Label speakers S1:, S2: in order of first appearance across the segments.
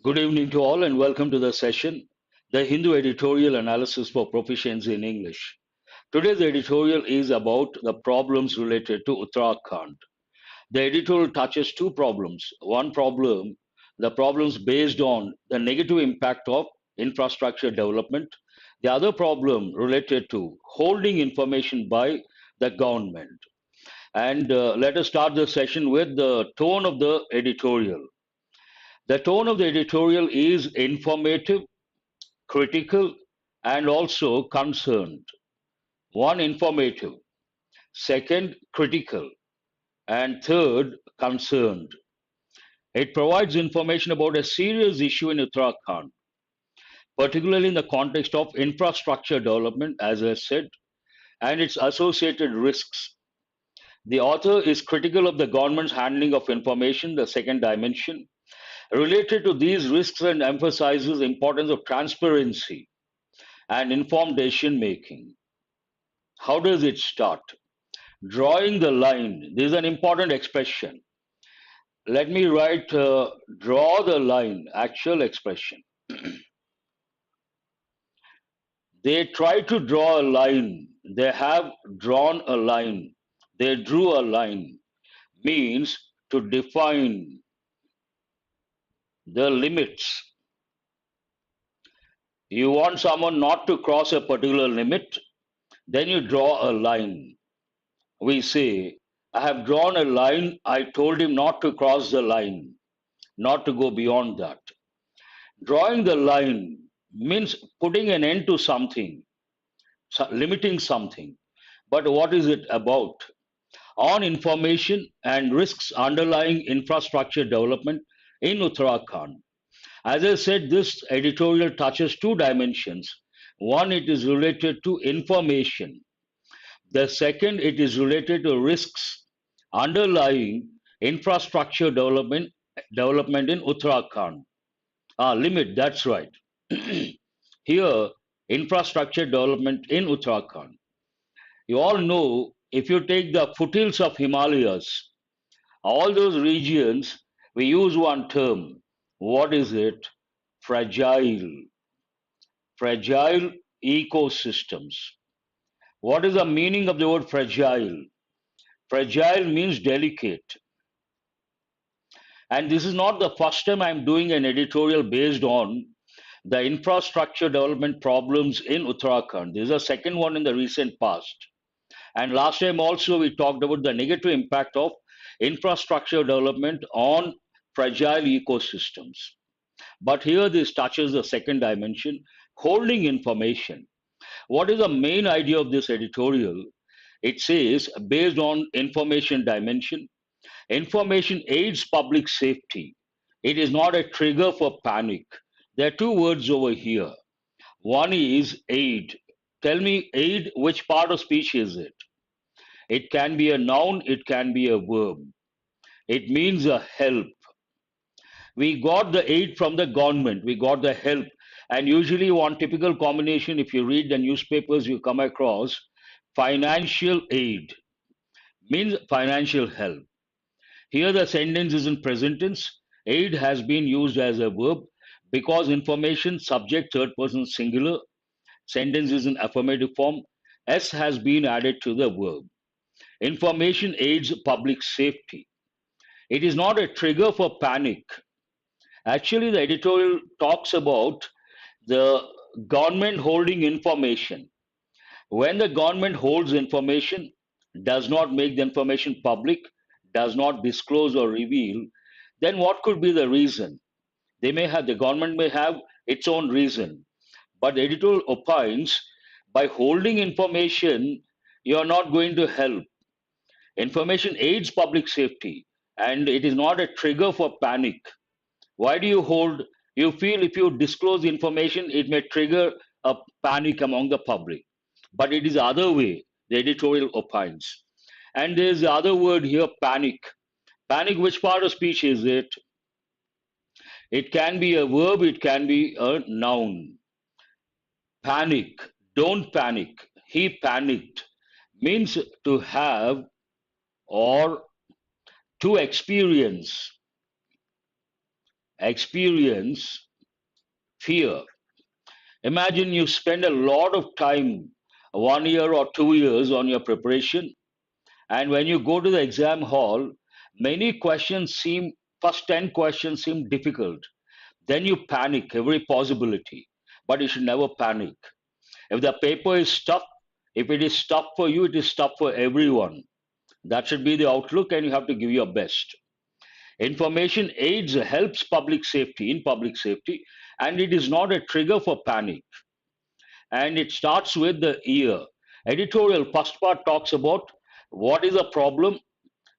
S1: Good evening to all and welcome to the session, the Hindu Editorial Analysis for Proficiency in English. Today's editorial is about the problems related to Uttarakhand. The editorial touches two problems. One problem, the problems based on the negative impact of infrastructure development. The other problem related to holding information by the government. And let us start the session with the tone of the editorial. The tone of the editorial is informative, critical, and also concerned. One, informative. Second, critical. And third, concerned. It provides information about a serious issue in Uttarakhand, particularly in the context of infrastructure development, as I said, and its associated risks. The author is critical of the government's handling of information, the second dimension, related to these risks and emphasizes the importance of transparency and informed decision making. How does it start? Drawing the line. This is an important expression. Let me write draw the line, actual expression. They try to draw a line. They have drawn a line. They drew a line. Means to define the limits. You want someone not to cross a particular limit, then you draw a line. We say, I have drawn a line. I told him not to cross the line, not to go beyond that. Drawing the line means putting an end to something, limiting something. But what is it about? On information and risks underlying infrastructure development in Uttarakhand. As I said, this editorial touches two dimensions. One, it is related to information. The second, it is related to risks underlying infrastructure development in Uttarakhand. Limit, that's right. Here, infrastructure development in Uttarakhand. You all know if you take the foothills of Himalayas, all those regions, we use one term. What is it? Fragile. Fragile ecosystems. What is the meaning of the word fragile? Fragile means delicate. And this is not the first time I'm doing an editorial based on the infrastructure development problems in Uttarakhand. This is the second one in the recent past. And last time also we talked about the negative impact of infrastructure development on fragile ecosystems. But here this touches the second dimension, holding information. What is the main idea of this editorial? It says, based on information dimension, information aids public safety. It is not a trigger for panic. There are two words over here. One is aid. Tell me, aid, which part of speech is it? It can be a noun, it can be a verb. It means a help. We got the aid from the government, we got the help. And usually, one typical combination, if you read the newspapers, you come across financial aid means financial help. Here, the sentence is in present tense. Aid has been used as a verb because information, subject, third person singular. Sentence is in affirmative form. S has been added to the verb. Information aids public safety. It is not a trigger for panic. Actually, the editorial talks about the government holding information. When the government holds information, does not make the information public, does not disclose or reveal, then what could be the reason? The government may have its own reason, but the editorial opines by holding information, you are not going to help. Information aids public safety, and it is not a trigger for panic. Why do you hold? You feel if you disclose information, it may trigger a panic among the public. But it is the other way, the editorial opines. And there's the other word here, panic. Panic, which part of speech is it? It can be a verb, it can be a noun. Panic, don't panic. He panicked means to have or to experience experience fear. Imagine you spend a lot of time, 1 year or 2 years on your preparation, and when you go to the exam hall, many questions seem, first 10 questions seem difficult. Then you panic every possibility, but you should never panic. If the paper is tough, if it is tough for you, it is tough for everyone. That should be the outlook, and you have to give your best. Information aids helps public safety in public safety, and it is not a trigger for panic. And it starts with the ear. Editorial first part talks about what is a problem,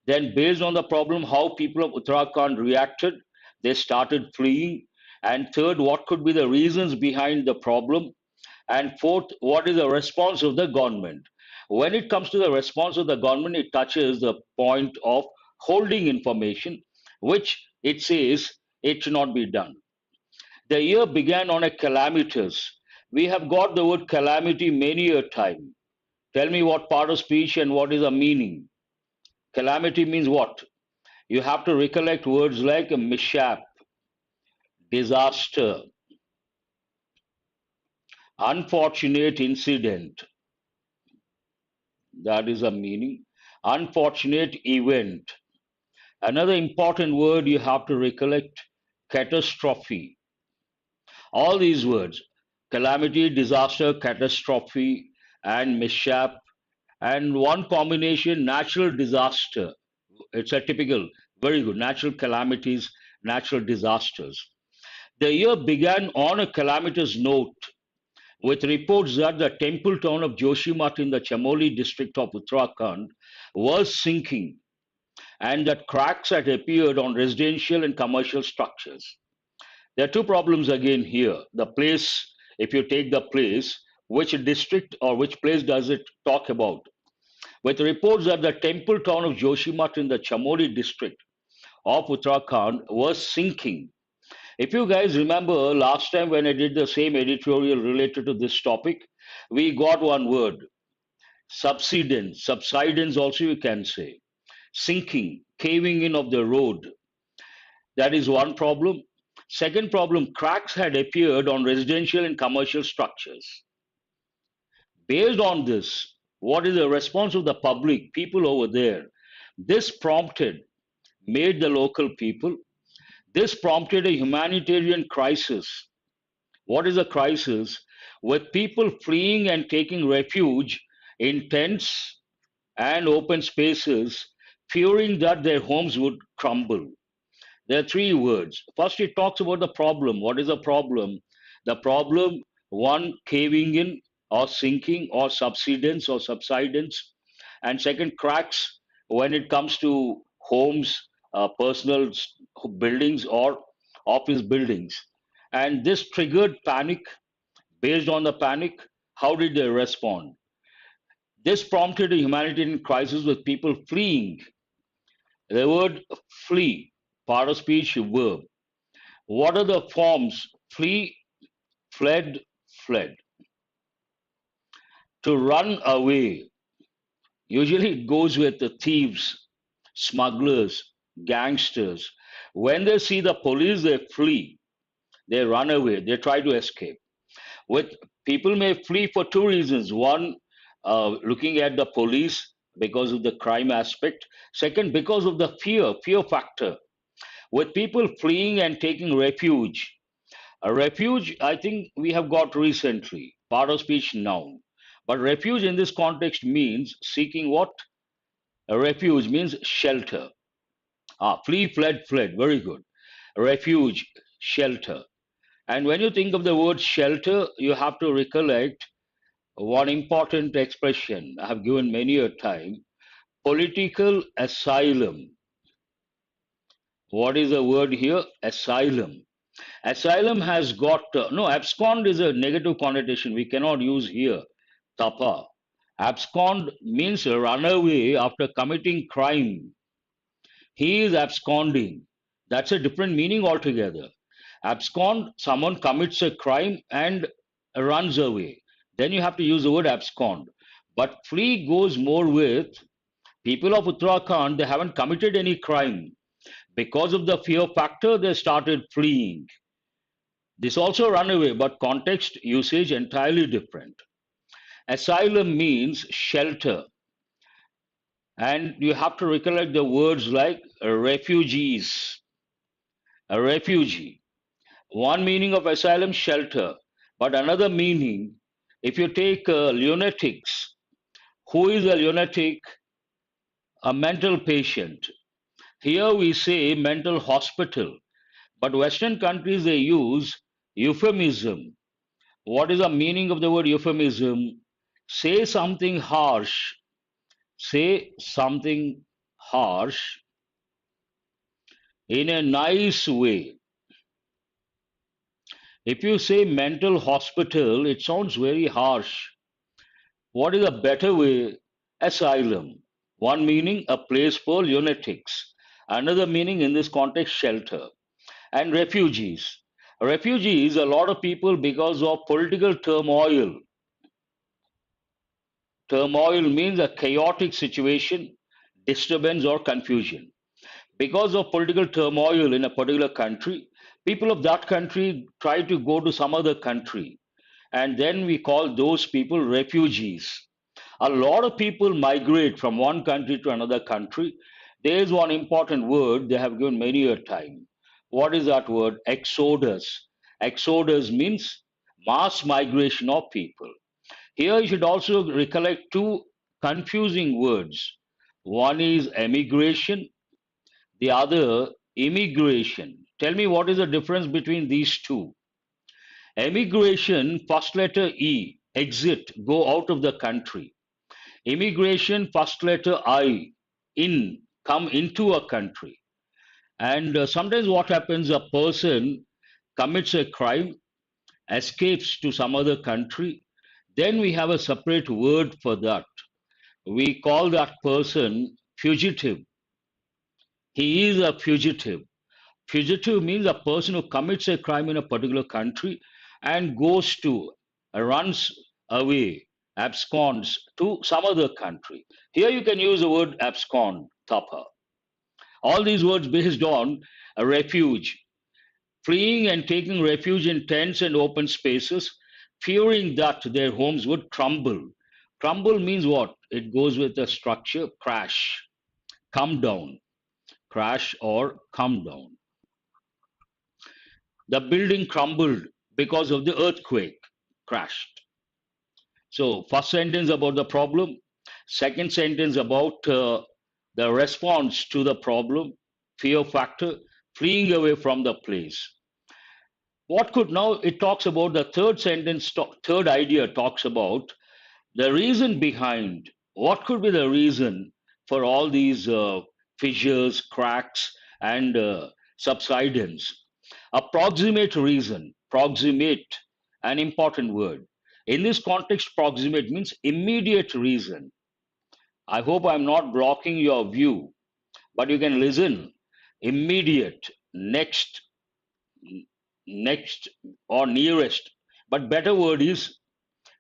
S1: then based on the problem, how people of Uttarakhand reacted. They started fleeing. And third, what could be the reasons behind the problem? And fourth, what is the response of the government? When it comes to the response of the government, it touches the point of holding information, which it says it should not be done. The year began on a calamitous. We have got the word calamity many a time. Tell me what part of speech and what is the meaning. Calamity means what? You have to recollect words like a mishap, disaster, unfortunate incident. That is a meaning. Unfortunate event. Another important word you have to recollect, catastrophe. All these words, calamity, disaster, catastrophe, and mishap, and one combination, natural disaster. It's a typical, very good, natural calamities, natural disasters. The year began on a calamitous note with reports that the temple town of Joshimath in the Chamoli district of Uttarakhand was sinking and that cracks had appeared on residential and commercial structures. There are two problems again here. The place, if you take the place, which district or which place does it talk about? With reports that the temple town of Joshimath in the Chamoli district of Uttarakhand was sinking. If you guys remember last time when I did the same editorial related to this topic, we got one word, subsidence. Subsidence also you can say. Sinking, caving in of the road. That is one problem. Second problem, cracks had appeared on residential and commercial structures. Based on this, what is the response of the public, people over there? This prompted, made the local people, this prompted a humanitarian crisis. What is a crisis? With people fleeing and taking refuge in tents and open spaces, fearing that their homes would crumble. There are three words. First, it talks about the problem. What is a problem? The problem, one, caving in or sinking or subsidence. And second, cracks when it comes to homes, personal buildings, or office buildings. And this triggered panic. Based on the panic, how did they respond? This prompted a humanitarian crisis with people fleeing. The word flee, part of speech verb. What are the forms? Flee, fled, fled. To run away. Usually it goes with the thieves, smugglers, gangsters. When they see the police, they flee, they run away, they try to escape. With people may flee for two reasons. One, looking at the police because of the crime aspect. Second, because of the fear factor. With people fleeing and taking refuge. A refuge, I think we have got recently, part of speech noun. But refuge in this context means seeking what? A refuge means shelter. Flee, fled, fled. Very good. Refuge, shelter. And when you think of the word shelter, you have to recollect one important expression I have given many a time, political asylum. What is the word here? Asylum. Asylum has got, no, abscond is a negative connotation. We cannot use here. Tapa. Abscond means run away after committing crime. He is absconding. That's a different meaning altogether. Abscond, someone commits a crime and runs away. Then you have to use the word abscond. But flee goes more with people of Uttarakhand, they haven't committed any crime. Because of the fear factor, they started fleeing. This also run away, but context usage entirely different. Asylum means shelter, and you have to recollect the words like refugees, a refugee. One meaning of asylum, shelter, but another meaning, if you take lunatics, who is a lunatic? A mental patient. Here we say mental hospital, but Western countries they use euphemism. What is the meaning of the word euphemism? Say something harsh, say something harsh in a nice way. If you say mental hospital, it sounds very harsh. What is a better way? Asylum. One meaning, a place for lunatics. Another meaning in this context, shelter. And refugees. Refugees, a lot of people, because of political turmoil. Turmoil means a chaotic situation, disturbance, or confusion. Because of political turmoil in a particular country, people of that country try to go to some other country. And then we call those people refugees. A lot of people migrate from one country to another country. There is one important word they have given many a time. What is that word? Exodus. Exodus means mass migration of people. Here you should also recollect two confusing words. One is emigration, the other immigration. Tell me what is the difference between these two. Emigration, first letter E, exit, go out of the country. Immigration, first letter I, in, come into a country. And sometimes what happens, a person commits a crime, escapes to some other country, then we have a separate word for that. We call that person fugitive. He is a fugitive. Fugitive means a person who commits a crime in a particular country and goes to, runs away, absconds to some other country. Here you can use the word abscond, tapa. All these words based on a refuge, fleeing and taking refuge in tents and open spaces, fearing that their homes would crumble. Crumble means what? It goes with the structure, crash, come down, crash or come down. The building crumbled because of the earthquake, crashed. So, first sentence about the problem, second sentence about the response to the problem, fear factor, fleeing away from the place. What could now it talks about the third sentence, third idea talks about the reason behind what could be the reason for all these fissures, cracks, and subsidence. Approximate reason, proximate, an important word. In this context, proximate means immediate reason. I hope I'm not blocking your view, but you can listen. Immediate, next, next, or nearest. But better word is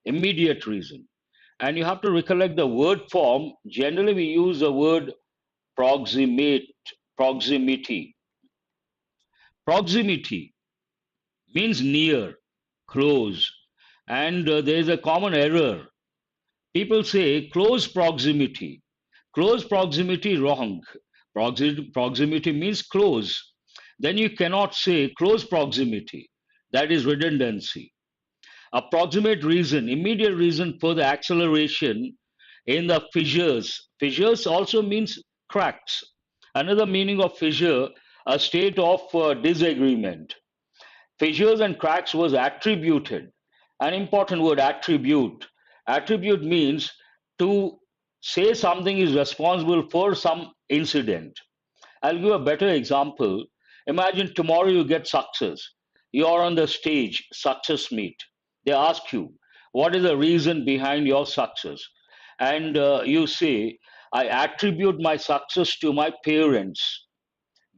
S1: immediate reason. And you have to recollect the word form. Generally, we use the word proximate, proximity. Proximity means near, close. And there is a common error. People say close proximity. Close proximity wrong. Proximity means close. Then you cannot say close proximity. That is redundancy. Approximate reason, immediate reason for the acceleration in the fissures. Fissures also means cracks. Another meaning of fissure, a state of disagreement. Fissures and cracks was attributed. An important word, attribute. Attribute means to say something is responsible for some incident. I'll give a better example. Imagine tomorrow you get success. You're on the stage, success meet. They ask you, what is the reason behind your success? And you say, I attribute my success to my parents.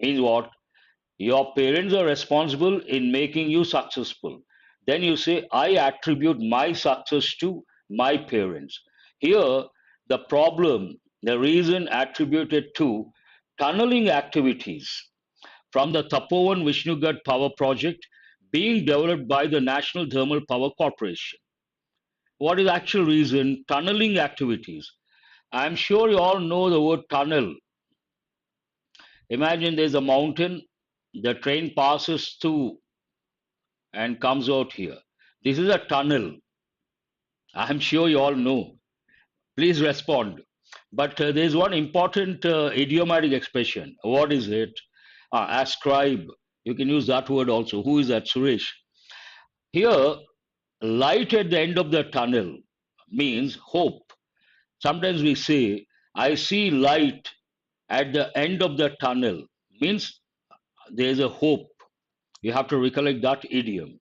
S1: Means what? Your parents are responsible in making you successful. Then you say, I attribute my success to my parents. Here, the problem, the reason attributed to tunneling activities. from the Tapovan Vishnugarh Power Project being developed by the National Thermal Power Corporation. What is the actual reason? Tunneling activities. I'm sure you all know the word tunnel. Imagine there's a mountain, the train passes through and comes out here. This is a tunnel. I'm sure you all know. Please respond. But there's one important idiomatic expression. What is it? Ascribe. You can use that word also. Who is that? Suresh. Here, light at the end of the tunnel means hope. Sometimes we say, I see light at the end of the tunnel, means there is a hope. You have to recollect that idiom.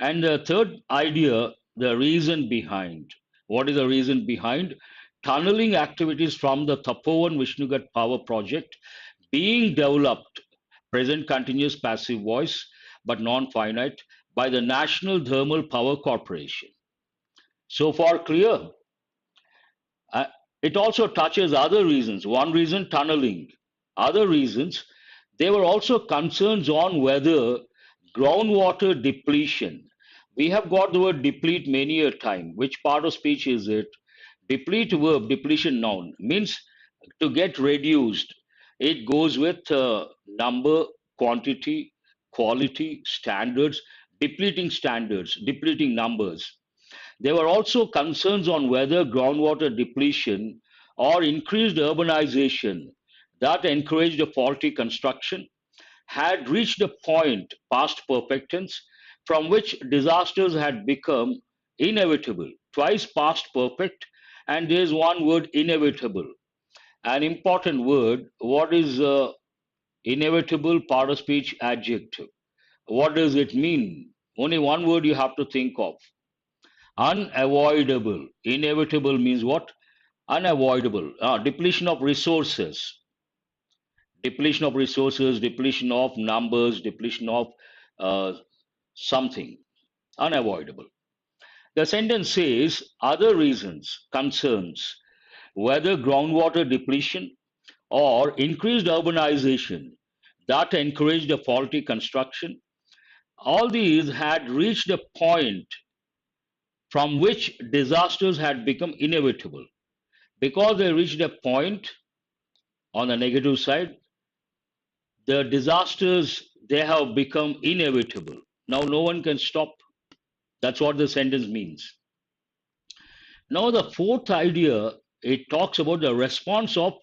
S1: And the third idea, the reason behind. What is the reason behind? Tunneling activities from the Tapovan Vishnugarh Power Project being developed, present continuous passive voice, but non-finite, by the National Thermal Power Corporation. So far clear? Uh, it also touches other reasons. One reason, tunneling. Other reasons, there were also concerns on whether groundwater depletion. We have got the word deplete many a time. Which part of speech is it? Deplete verb, depletion noun, means to get reduced. It goes with number, quantity, quality, standards, depleting numbers. There were also concerns on whether groundwater depletion or increased urbanization that encouraged a faulty construction had reached a point past perfect tense from which disasters had become inevitable. Twice past perfect, and there's one word inevitable. An important word. What is inevitable? Part of speech adjective. What does it mean? Only one word you have to think of. Unavoidable. Inevitable means what? Unavoidable. Depletion of resources. Depletion of resources, depletion of numbers, depletion of uh, something. Unavoidable. The sentence says other reasons, concerns, whether groundwater depletion or increased urbanization that encouraged a faulty construction, all these had reached a point from which disasters had become inevitable. Because they reached a point on the negative side, the disasters they have become inevitable. Now no one can stop. That's what the sentence means. Now the fourth idea, it talks about the response of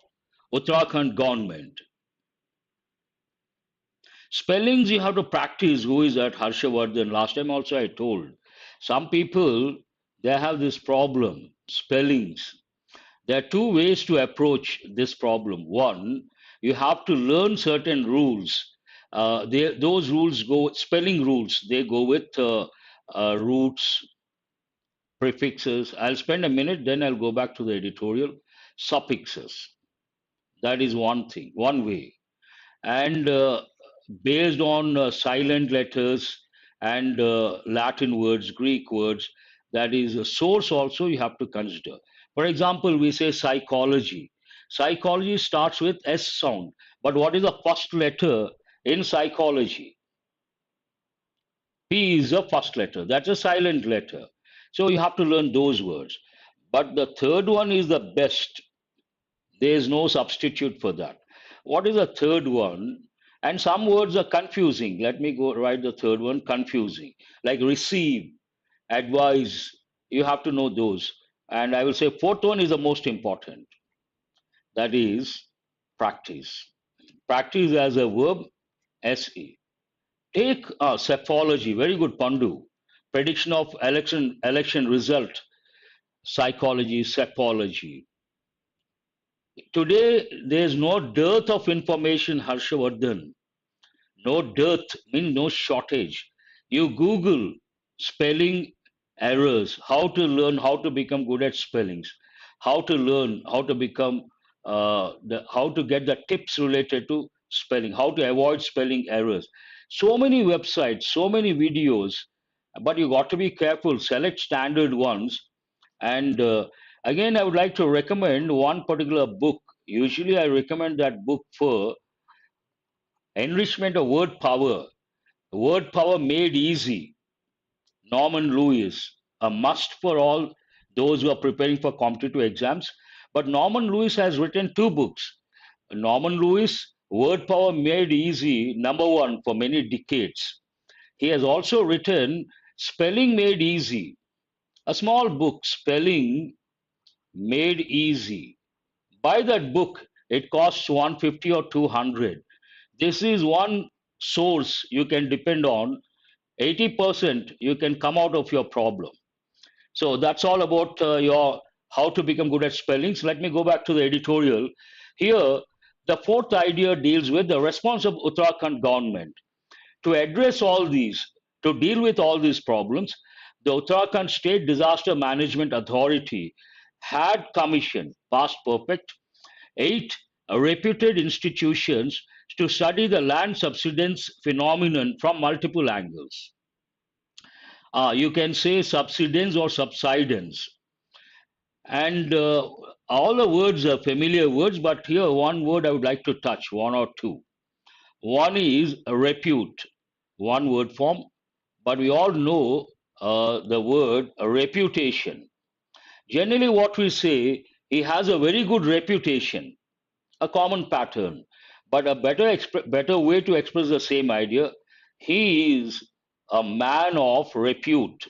S1: Uttarakhand government. Spellings you have to practice. Who is that? Harshavardhan. Last time also I told. Some people, they have this problem, spellings. There are two ways to approach this problem. One, you have to learn certain rules. Those rules go, spelling rules, they go with roots, prefixes. I'll spend a minute, then I'll go back to the editorial. Suffixes. That is one thing, one way. And based on silent letters and Latin words, Greek words, that is a source also you have to consider. For example, we say psychology. Psychology starts with S sound, but what is the first letter in psychology? P is the first letter. That's a silent letter. So you have to learn those words. But the third one is the best. There is no substitute for that. What is the third one? And some words are confusing. Let me go write the third one, confusing. Like receive, advise. You have to know those. And I will say fourth one is the most important. That is practice. Practice as a verb, SE. Take cephology, very good Pandu. Prediction of election result, psychology, cephology. Today, there's no dearth of information, Harshavardhan. No dearth means no shortage. You Google spelling errors, how to learn how to become good at spellings, how to learn how to become how to get the tips related to spelling, how to avoid spelling errors. So many websites, so many videos, but you got to be careful. Select standard ones. And again, I would like to recommend one particular book. Usually, I recommend that book for Enrichment of word power made easy. Norman Lewis, a must for all those who are preparing for competitive exams. But Norman Lewis has written two books. Norman Lewis, Word Power Made Easy, number one for many decades. He has also written Spelling Made Easy, a small book, Spelling Made Easy. Buy that book. It costs 150 or 200. This is one source you can depend on. 80% you can come out of your problem. So that's all about your how to become good at spellings. Let me go back to the editorial. Here, the fourth idea deals with the response of Uttarakhand government to address all these, to deal with all these problems. The Uttarakhand State Disaster Management Authority had commissioned, past perfect, eight reputed institutions to study the land subsidence phenomenon from multiple angles. You can say subsidence or subsidence. And all the words are familiar words, but here one word I would like to touch, one or two. One is repute, one word form, but we all know the word reputation. Generally, what we say, he has a very good reputation, a common pattern, but a better way to express the same idea, he is a man of repute.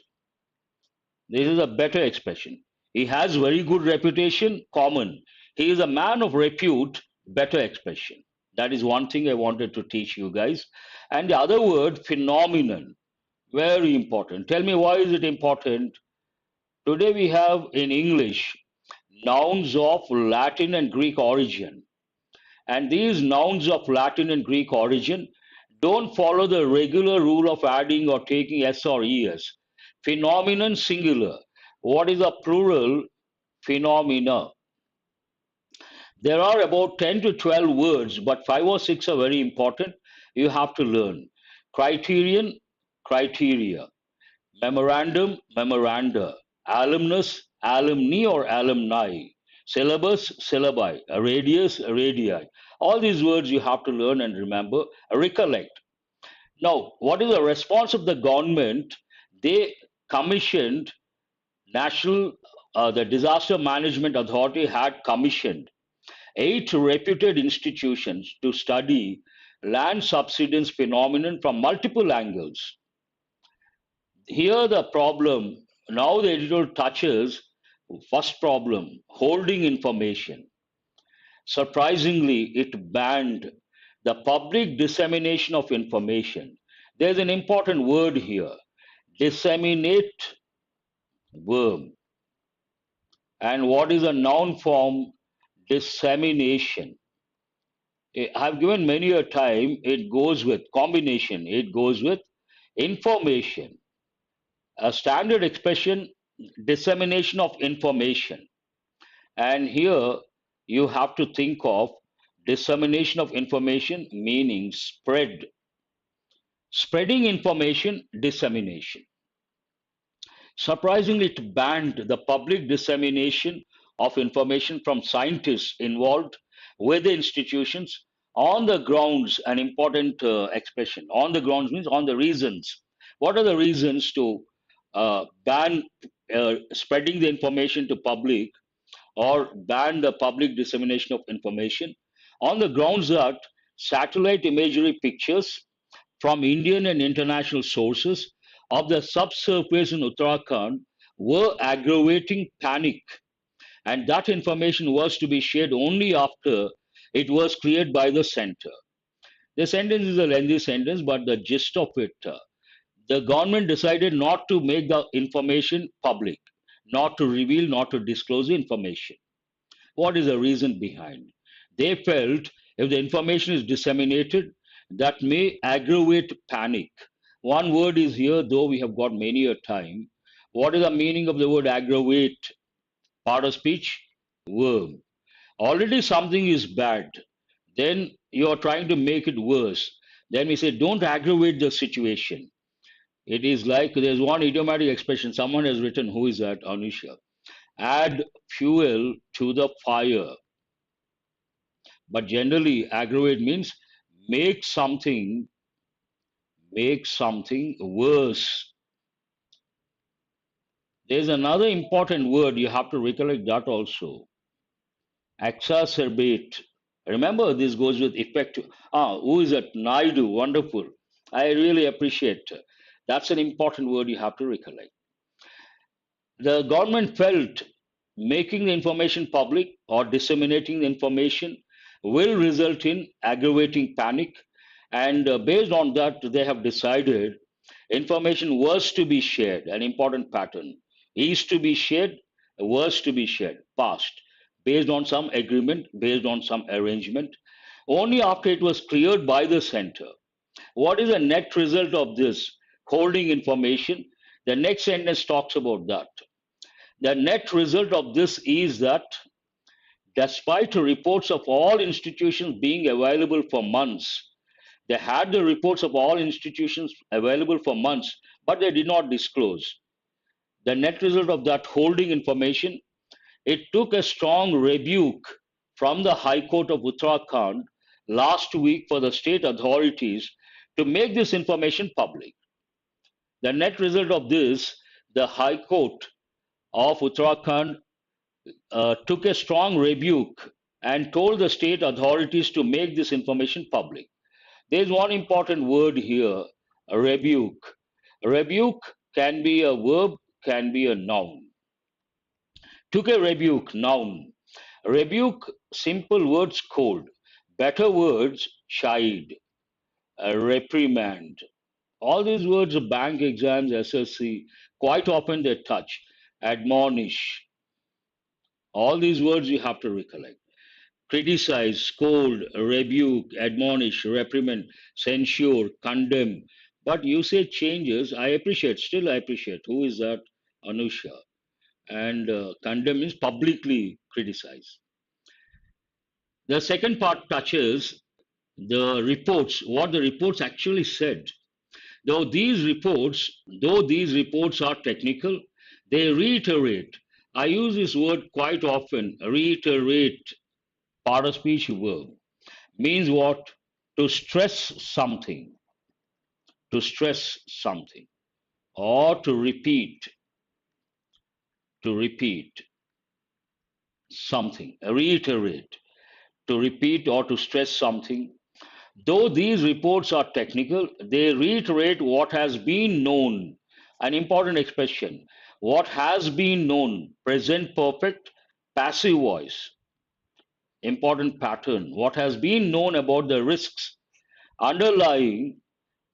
S1: This is a better expression. He has very good reputation, common. He is a man of repute, better expression. That is one thing I wanted to teach you guys. And the other word, phenomenon, very important. Tell me, why is it important? Today we have in English nouns of Latin and Greek origin. And these nouns of Latin and Greek origin don't follow the regular rule of adding or taking s or es. Phenomenon singular. What is a plural? Phenomena. There are about 10 to 12 words, but 5 or 6 are very important. You have to learn. Criterion, criteria. Memorandum, memoranda. Alumnus, alumni or alumni. Syllabus, syllabi. Radius, radii. All these words you have to learn and remember, recollect. Now, what is the response of the government? They commissioned the Disaster Management Authority had commissioned eight reputed institutions to study land subsidence phenomenon from multiple angles. Here the problem, now the editor touches first problem, holding information. Surprisingly, it banned the public dissemination of information. There's an important word here, disseminate, verb. And what is a noun form? Dissemination. I've given many a time, it goes with combination, it goes with information. A standard expression, dissemination of information. And here you have to think of dissemination of information meaning spread. Spreading information, dissemination. Surprisingly, it banned the public dissemination of information from scientists involved with the institutions on the grounds, an important expression. On the grounds means on the reasons. What are the reasons to ban spreading the information to public or ban the public dissemination of information? On the grounds that satellite imagery pictures from Indian and international sources of the subsurface in Uttarakhand were aggravating panic, and that information was to be shared only after it was cleared by the center. The sentence is a lengthy sentence, but the gist of it, the government decided not to make the information public, not to reveal, not to disclose the information. What is the reason behind? They felt if the information is disseminated, that may aggravate panic. One word is here, though we have got many a time. What is the meaning of the word aggravate? Part of speech? Verb. Already something is bad. Then you are trying to make it worse. Then we say, don't aggravate the situation. It is like there's one idiomatic expression. Someone has written, who is that? Anusha. Add fuel to the fire. But generally, aggravate means make something worse. There's another important word you have to recollect that also. Exacerbate. Remember, this goes with effective. Who is it? Naidu. Wonderful. I really appreciate. That's an important word you have to recollect. The government felt making the information public or disseminating the information will result in aggravating panic, and based on that, they have decided information was to be shared. An important pattern is to be shared, was to be shared, past, based on some agreement, based on some arrangement, only after it was cleared by the center. What is the net result of this holding information? The next sentence talks about that. The net result of this is that despite the reports of all institutions being available for months, they had the reports of all institutions available for months, but they did not disclose. The net result of that holding information, it took a strong rebuke from the High Court of Uttarakhand last week for the state authorities to make this information public. The net result of this, the High Court of Uttarakhand took a strong rebuke and told the state authorities to make this information public. There's one important word here, a rebuke. A rebuke can be a verb, can be a noun. Took a rebuke, noun. Rebuke, simple words, scold. Better words, chide, a reprimand. All these words of bank exams, SSC, quite often they touch. Admonish. All these words you have to recollect. Criticize, scold, rebuke, admonish, reprimand, censure, condemn. But usage changes. I appreciate, still I appreciate. Who is that? Anusha. And condemn means publicly criticize. The second part touches the reports, what the reports actually said. Though these reports are technical, they reiterate. I use this word quite often, reiterate, part of speech verb. Means what? To stress something, to stress something, or to repeat something, reiterate, to repeat or to stress something. Though these reports are technical, they reiterate what has been known. An important expression, what has been known, present perfect, passive voice, important pattern, what has been known about the risks underlying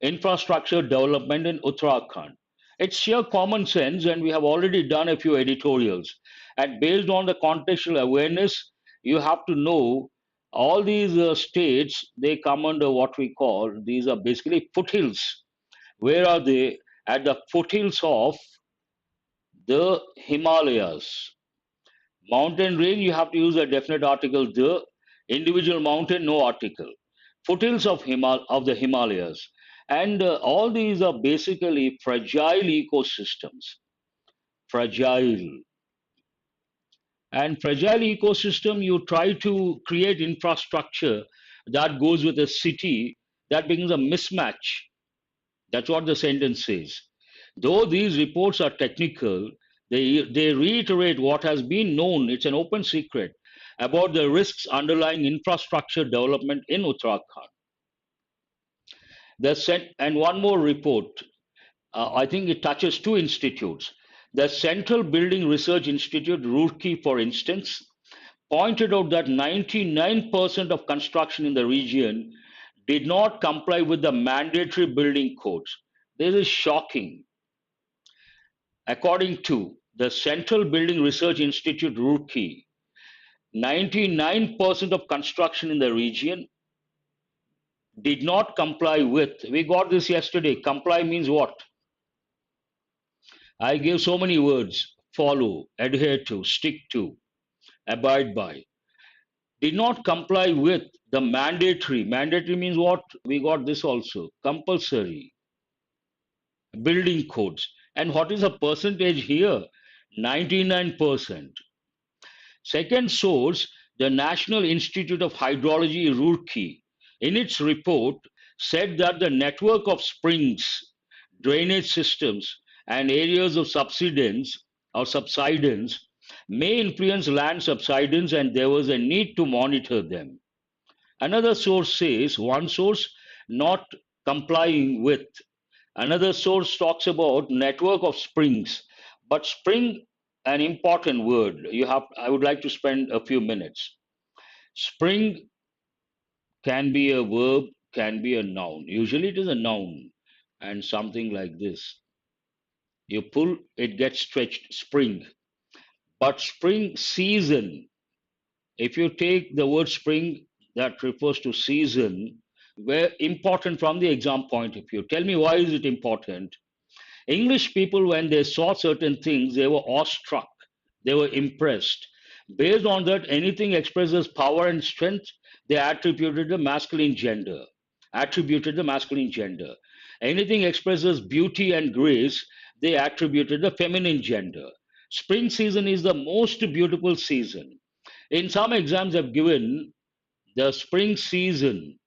S1: infrastructure development in Uttarakhand. It's sheer common sense, and we have already done a few editorials. And based on the contextual awareness, you have to know all these states, they come under what we call, these are basically foothills. Where are they? At the foothills of the Himalayas. Mountain range, you have to use a definite article, the individual mountain, no article. Foothills of the Himalayas. And all these are basically fragile ecosystems. Fragile. And fragile ecosystem, you try to create infrastructure that goes with a city, that becomes a mismatch. That's what the sentence says. Though these reports are technical, they reiterate what has been known, it's an open secret, about the risks underlying infrastructure development in Uttarakhand. And one more report, I think it touches two institutes. The Central Building Research Institute, Roorkee, for instance, pointed out that 99% of construction in the region did not comply with the mandatory building codes. This is shocking. According to the Central Building Research Institute, Roorkee, 99% of construction in the region did not comply with. We got this yesterday. Comply means what? I gave so many words: follow, adhere to, stick to, abide by. Did not comply with the mandatory. Mandatory means what? We got this also. Compulsory building codes. And what is the percentage here? 99%. Second source, the National Institute of Hydrology, Roorkee. in its report said that the network of springs, drainage systems, and areas of subsidence may influence land subsidence and there was a need to monitor them. Another source says one source not complying with. Another source talks about network of springs. But spring, an important word. I would like to spend a few minutes. Spring can be a verb, can be a noun. Usually it is a noun and something like this. You pull, it gets stretched, spring. But spring season, if you take the word spring, that refers to season, where important from the exam point of view. Tell me, why is it important? English people, when they saw certain things, they were awestruck, they were impressed. Based on that, anything expresses power and strength, they attributed the masculine gender. Attributed the masculine gender. Anything expresses beauty and grace, they attributed the feminine gender. Spring season is the most beautiful season. In some exams I've given, the spring season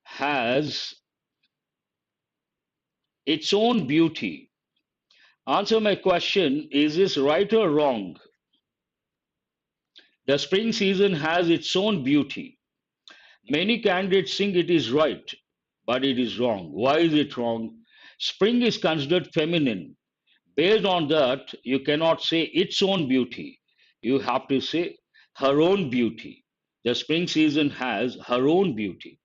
S1: has its own beauty. Answer my question, is this right or wrong? The spring season has its own beauty. Many candidates think it is right, but it is wrong. Why is it wrong? Spring is considered feminine. Based on that, you cannot say its own beauty. You have to say her own beauty. The spring season has her own beauty.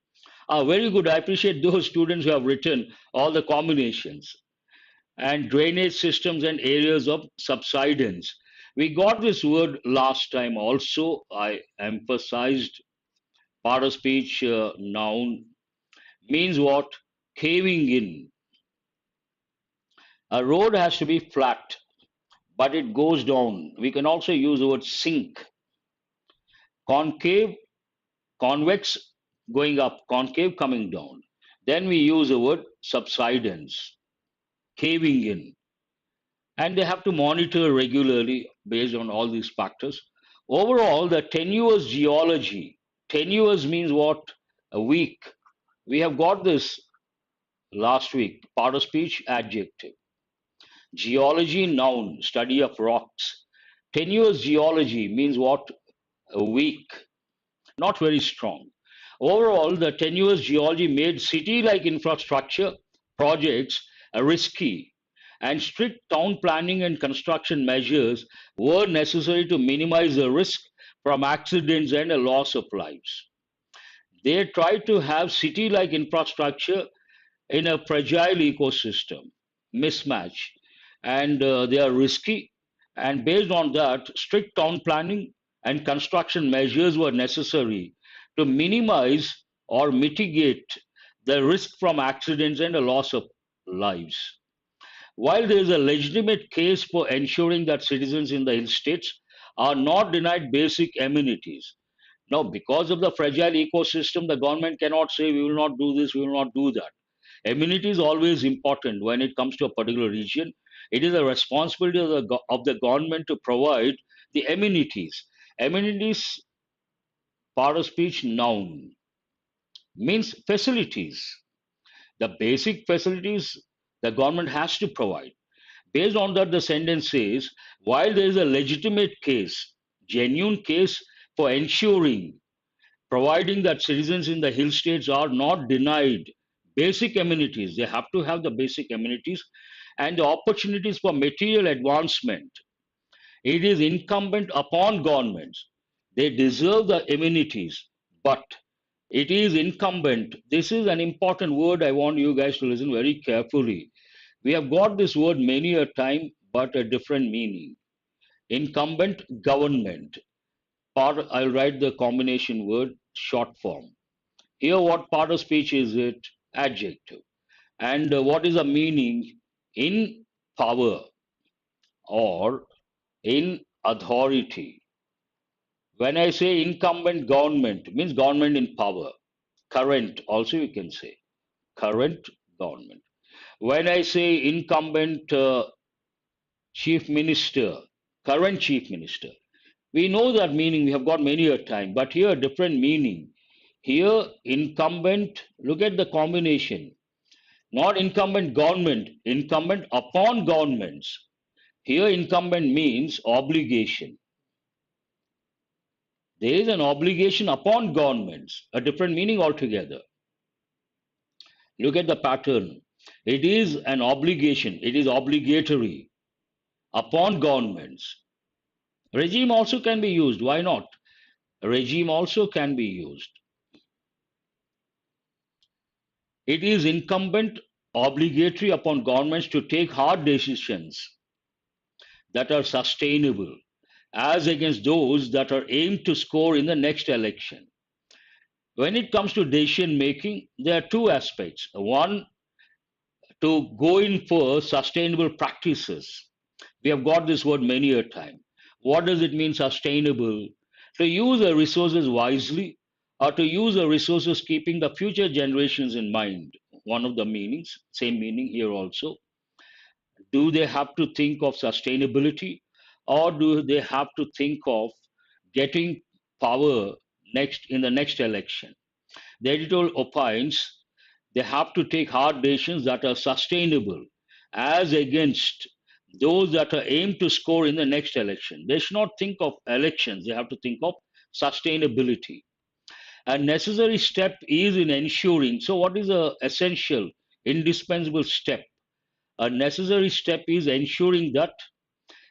S1: Ah, very good. I appreciate those students who have written all the combinations. And drainage systems and areas of subsidence. We got this word last time also. I emphasized part of speech noun means what? Caving in. A road has to be flat, but it goes down. We can also use the word sink. Concave, convex going up, concave coming down. Then we use the word subsidence, caving in. And they have to monitor regularly based on all these factors. Overall, the tenuous geology, tenuous means what? A week. We have got this last week, part of speech adjective. Geology noun, study of rocks. Tenuous geology means what? A weak, not very strong. Overall, the tenuous geology made city-like infrastructure projects risky, and strict town planning and construction measures were necessary to minimize the risk from accidents and a loss of lives. They tried to have city-like infrastructure in a fragile ecosystem, mismatch, and they are risky. And based on that, strict town planning and construction measures were necessary to minimize or mitigate the risk from accidents and a loss of lives. While there is a legitimate case for ensuring that citizens in the hill states are not denied basic amenities, now, because of the fragile ecosystem, the government cannot say we will not do this, we will not do that. Amenity is always important when it comes to a particular region. It is a responsibility of the government to provide the amenities. Amenities, part of speech, noun, means facilities. The basic facilities the government has to provide. Based on that, the sentence says, while there is a legitimate case, genuine case for ensuring providing that citizens in the hill states are not denied basic amenities. They have to have the basic amenities and the opportunities for material advancement. It is incumbent upon governments. They deserve the amenities, but it is incumbent. This is an important word. I want you guys to listen very carefully. We have got this word many a time, but a different meaning. Incumbent government. I'll write the combination word short form. Here, what part of speech is it? Adjective. And what is the meaning? In power or in authority. When I say incumbent government, it means government in power. Current, also you can say. Current government. When I say incumbent chief minister, current chief minister, we know that meaning, we have got many a time, but here a different meaning. Here, incumbent, look at the combination. Not incumbent government, incumbent upon governments. Here, incumbent means obligation. There is an obligation upon governments, a different meaning altogether. Look at the pattern. It is an obligation, it is obligatory upon governments. Regime also can be used. Why not? Regime also can be used. It is incumbent, obligatory upon governments to take hard decisions that are sustainable as against those that are aimed to score in the next election. When it comes to decision making, there are two aspects. One, to go in for sustainable practices. We have got this word many a time. What does it mean, sustainable? To use the resources wisely or to use the resources keeping the future generations in mind. One of the meanings, same meaning here also. Do they have to think of sustainability or do they have to think of getting power next in the next election? The editorial opines they have to take hard decisions that are sustainable as against those that are aimed to score in the next election. They should not think of elections, they have to think of sustainability. A necessary step is in ensuring. So, what is a essential, indispensable step? A necessary step is ensuring that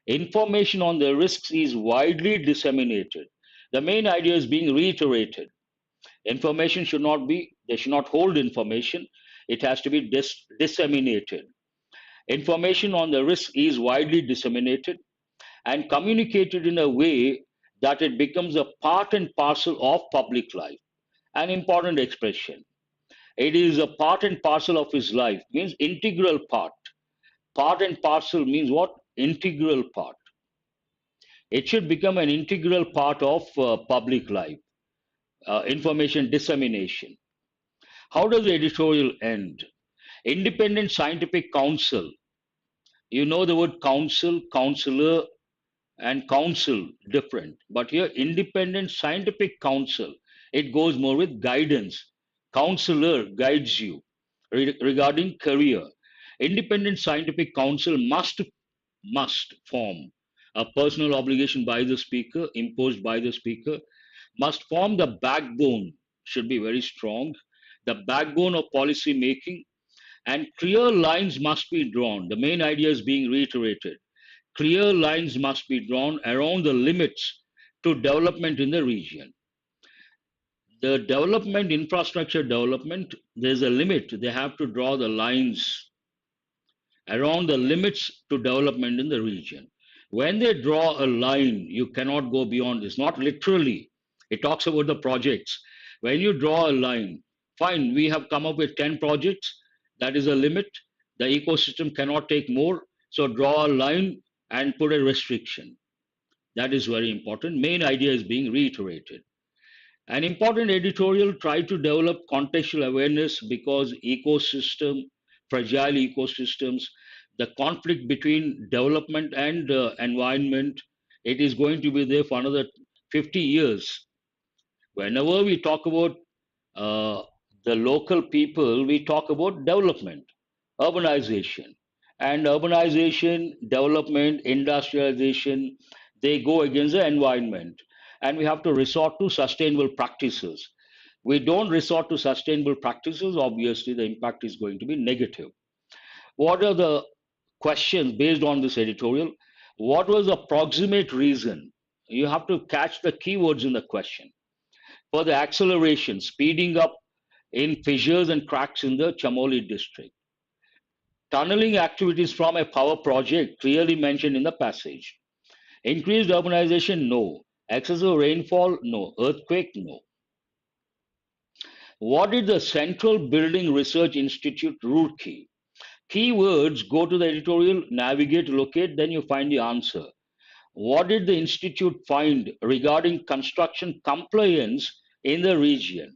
S1: information on the risks is widely disseminated. The main idea is being reiterated. Information should not be, they should not hold information. It has to be disseminated. Information on the risk is widely disseminated and communicated in a way that it becomes a part and parcel of public life. An important expression. It is a part and parcel of his life, means integral part. Part and parcel means what? Integral part. It should become an integral part of public life, information dissemination. How does the editorial end? Independent scientific counsel. You know the word counsel, counselor, and counsel different. But here, independent scientific counsel, it goes more with guidance. Counselor guides you regarding career. Independent scientific counsel must form a personal obligation by the speaker, imposed by the speaker, must form the backbone, should be very strong, the backbone of policy making, and clear lines must be drawn. The main idea is being reiterated. Clear lines must be drawn around the limits to development in the region. The development, infrastructure development, there's a limit. They have to draw the lines around the limits to development in the region. When they draw a line, you cannot go beyond this, not literally. It talks about the projects. When you draw a line, fine, we have come up with 10 projects, that is a limit. The ecosystem cannot take more, so draw a line and put a restriction. That is very important. Main idea is being reiterated. An important editorial try to develop contextual awareness because ecosystem, fragile ecosystems, the conflict between development and environment, it is going to be there for another 50 years. Whenever we talk about uh, the local people, we talk about development, urbanization. And urbanization, development, industrialization, they go against the environment. And we have to resort to sustainable practices. We don't resort to sustainable practices, obviously the impact is going to be negative. What are the questions based on this editorial? What was the proximate reason? You have to catch the keywords in the question. For the acceleration, speeding up in fissures and cracks in the Chamoli district. Tunneling activities from a power project clearly mentioned in the passage. Increased urbanization, no. Excessive rainfall, no. Earthquake, no. What did the Central Building Research Institute Roorkee? Keywords, go to the editorial, navigate, locate, then you find the answer. What did the institute find regarding construction compliance in the region?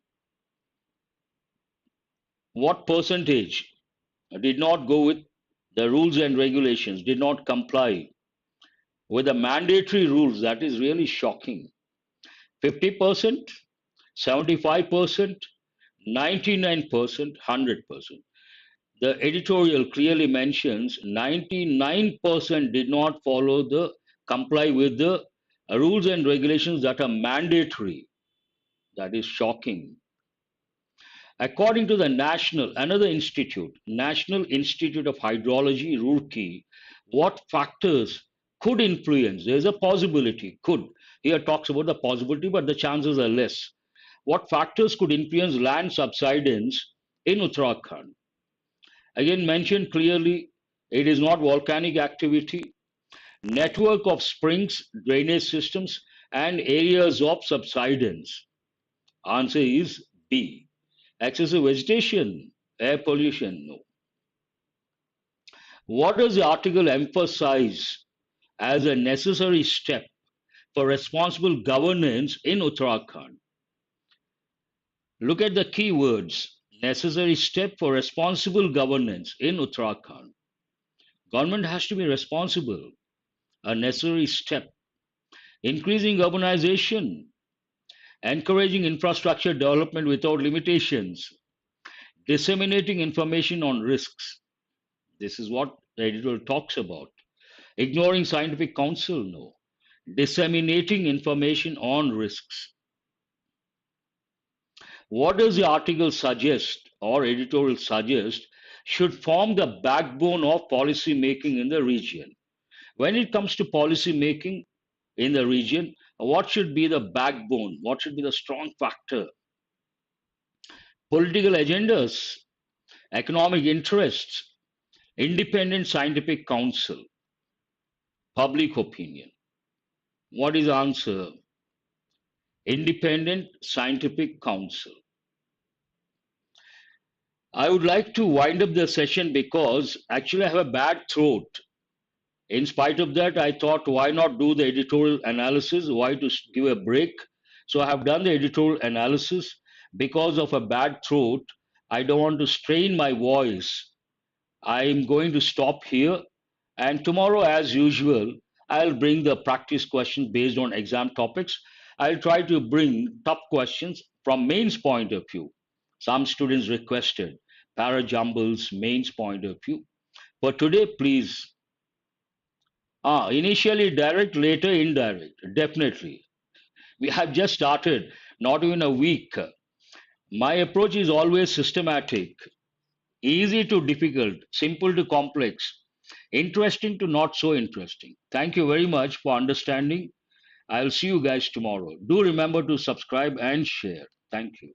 S1: What percentage did not go with the rules and regulations, did not comply with the mandatory rules? That is really shocking. 50%, 75%, 99%, 100%. The editorial clearly mentions 99% did not comply with the rules and regulations that are mandatory. That is shocking. According to the National Institute of Hydrology, Roorkee, what factors could influence? There's a possibility, could. Here talks about the possibility, but the chances are less. What factors could influence land subsidence in Uttarakhand? Again, mentioned clearly, it is not volcanic activity, network of springs, drainage systems, and areas of subsidence. Answer is B. Excessive vegetation, air pollution, no. What does the article emphasize as a necessary step for responsible governance in Uttarakhand? Look at the keywords. Necessary step for responsible governance in Uttarakhand. Government has to be responsible. A necessary step. Increasing urbanization, encouraging infrastructure development without limitations, disseminating information on risks. This is what the editorial talks about. Ignoring scientific counsel, no. Disseminating information on risks. What does the article suggest or editorial suggest should form the backbone of policy making in the region? When it comes to policy making in the region, what should be the backbone? What should be the strong factor? Political agendas, economic interests, independent scientific counsel, public opinion. What is the answer? Independent scientific counsel. I would like to wind up the session because actually I have a bad throat. In spite of that, I thought, why not do the editorial analysis? Why to give a break? So I have done the editorial analysis. Because of a bad throat, I don't want to strain my voice. I'm going to stop here. And tomorrow, as usual, I'll bring the practice questions based on exam topics. I'll try to bring tough questions from mains point of view. Some students requested para Jumble's mains point of view. But today, please, initially direct, later indirect. Definitely. We have just started, not even a week. My approach is always systematic, easy to difficult, simple to complex, interesting to not so interesting. Thank you very much for understanding. I'll see you guys tomorrow. Do remember to subscribe and share. Thank you.